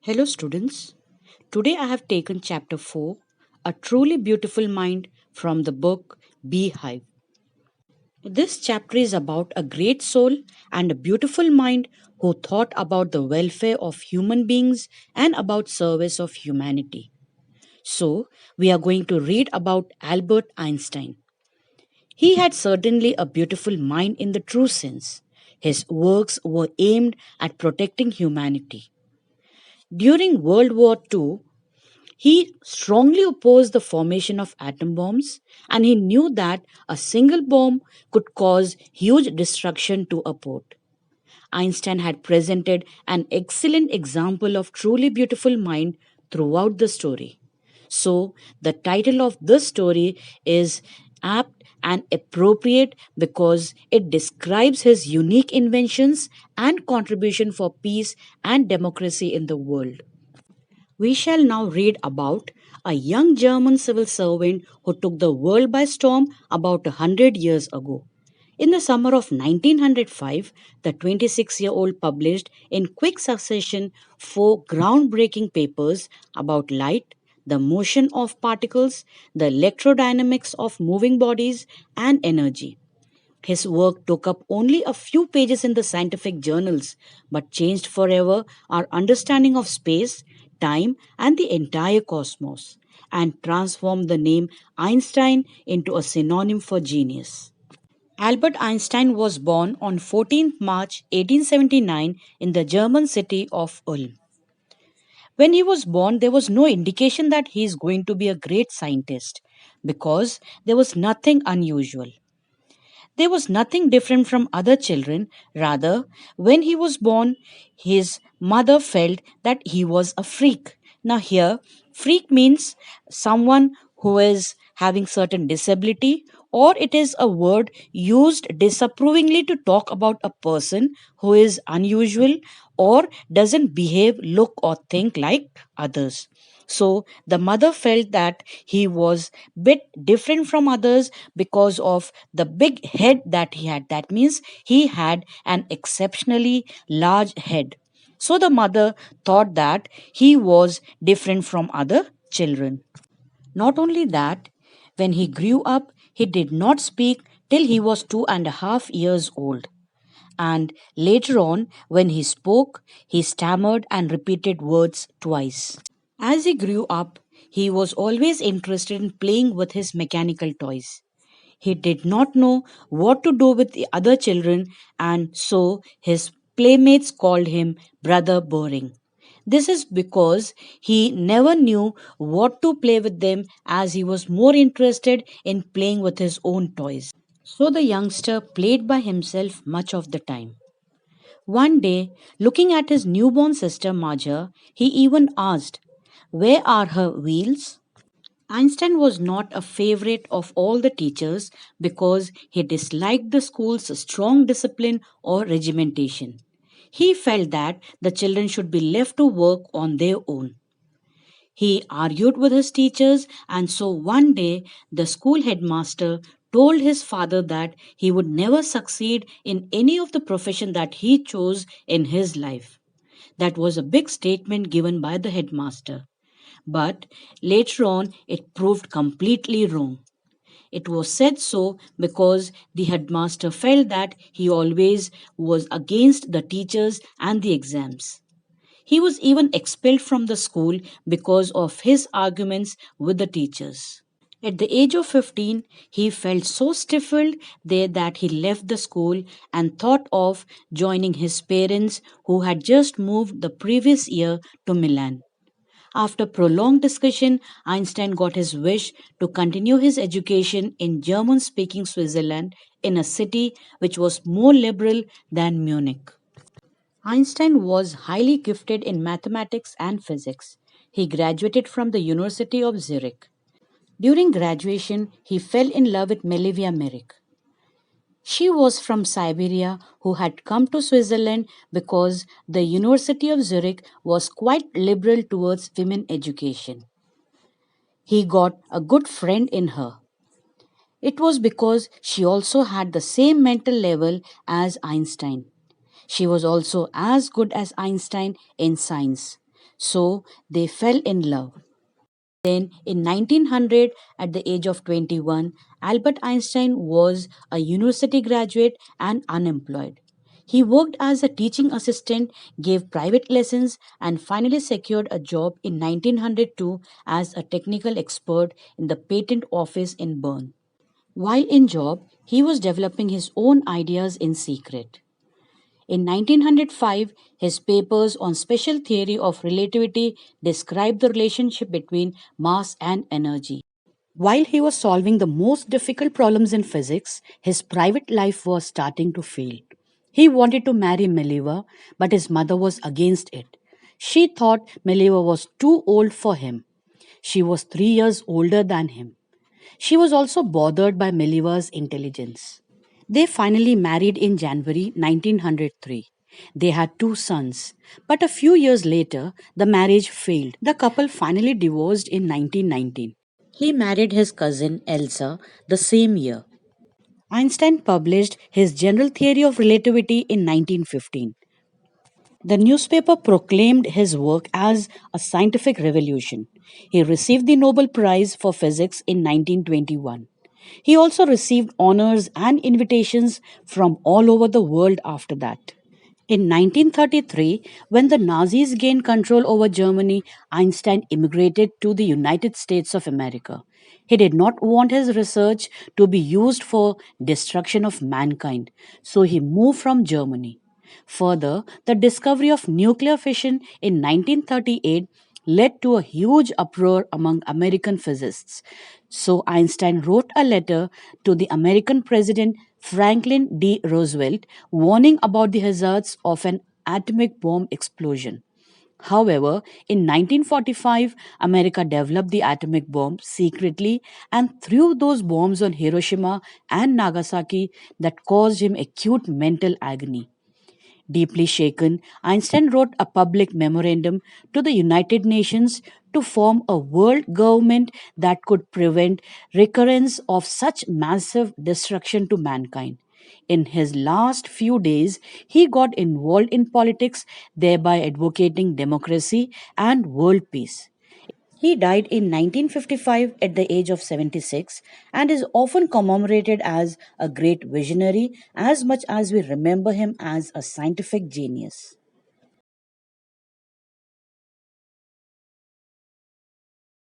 Hello, students. Today I have taken chapter 4, A Truly Beautiful Mind, from the book Beehive. This chapter is about a great soul and a beautiful mind who thought about the welfare of human beings and about service of humanity. So, we are going to read about Albert Einstein. He had certainly a beautiful mind in the true sense. His works were aimed at protecting humanity. During World War II, he strongly opposed the formation of atom bombs, and he knew that a single bomb could cause huge destruction to a port. Einstein had presented an excellent example of truly beautiful mind throughout the story. So, the title of this story is apt and appropriate because it describes his unique inventions and contribution for peace and democracy in the world. We shall now read about a young German civil servant who took the world by storm about 100 years ago. In the summer of 1905, the 26-year-old published in quick succession four groundbreaking papers about light, the motion of particles, the electrodynamics of moving bodies, and energy. His work took up only a few pages in the scientific journals, but changed forever our understanding of space, time, and the entire cosmos, and transformed the name Einstein into a synonym for genius. Albert Einstein was born on 14th March 1879 in the German city of Ulm. When he was born, there was no indication that he is going to be a great scientist because there was nothing unusual. There was nothing different from other children. Rather, when he was born, his mother felt that he was a freak. Now, here, freak means someone who is having certain disability, or it is a word used disapprovingly to talk about a person who is unusual or doesn't behave, look, or think like others. So the mother felt that he was bit different from others because of the big head that he had. That means he had an exceptionally large head. So the mother thought that he was different from other children. Not only that, when he grew up, he did not speak till he was 2.5 years old. And later on, when he spoke, he stammered and repeated words twice. As he grew up, he was always interested in playing with his mechanical toys. He did not know what to do with the other children, and so his playmates called him Brother Boring. This is because he never knew what to play with them, as he was more interested in playing with his own toys. So the youngster played by himself much of the time. One day, looking at his newborn sister Marja, he even asked, "Where are her wheels?" Einstein was not a favorite of all the teachers because he disliked the school's strong discipline or regimentation. He felt that the children should be left to work on their own. He argued with his teachers, and so one day the school headmaster told his father that he would never succeed in any of the profession that he chose in his life. That was a big statement given by the headmaster. But later on, it proved completely wrong. It was said so because the headmaster felt that he always was against the teachers and the exams. He was even expelled from the school because of his arguments with the teachers. At the age of 15, he felt so stifled there that he left the school and thought of joining his parents who had just moved the previous year to Milan. After prolonged discussion, Einstein got his wish to continue his education in German speaking Switzerland in a city which was more liberal than Munich. Einstein was highly gifted in mathematics and physics. He graduated from the University of Zurich. During graduation, he fell in love with Melivia Merrick. She was from Siberia who had come to Switzerland because the University of Zurich was quite liberal towards women education. He got a good friend in her. It was because she also had the same mental level as Einstein. She was also as good as Einstein in science. So they fell in love. Then, in 1900, at the age of 21, Albert Einstein was a university graduate and unemployed. He worked as a teaching assistant, gave private lessons, and finally secured a job in 1902 as a technical expert in the patent office in Bern. While in job, he was developing his own ideas in secret. In 1905, his papers on special theory of relativity described the relationship between mass and energy. While he was solving the most difficult problems in physics, his private life was starting to fail. He wanted to marry Mileva, but his mother was against it. She thought Mileva was too old for him. She was 3 years older than him. She was also bothered by Mileva's intelligence. They finally married in January 1903. They had two sons, but a few years later, the marriage failed. The couple finally divorced in 1919. He married his cousin Elsa the same year. Einstein published his general theory of relativity in 1915. The newspaper proclaimed his work as a scientific revolution. He received the Nobel Prize for Physics in 1921. He also received honors and invitations from all over the world after that. In 1933, when the Nazis gained control over Germany, Einstein immigrated to the United States of America. He did not want his research to be used for destruction of mankind, so he moved from Germany. Further, the discovery of nuclear fission in 1938 led to a huge uproar among American physicists. So Einstein wrote a letter to the American President Franklin D. Roosevelt warning about the hazards of an atomic bomb explosion. However, in 1945, America developed the atomic bomb secretly and threw those bombs on Hiroshima and Nagasaki that caused him acute mental agony. Deeply shaken, Einstein wrote a public memorandum to the United Nations to form a world government that could prevent recurrence of such massive destruction to mankind. In his last few days, he got involved in politics, thereby advocating democracy and world peace. He died in 1955 at the age of 76 and is often commemorated as a great visionary as much as we remember him as a scientific genius.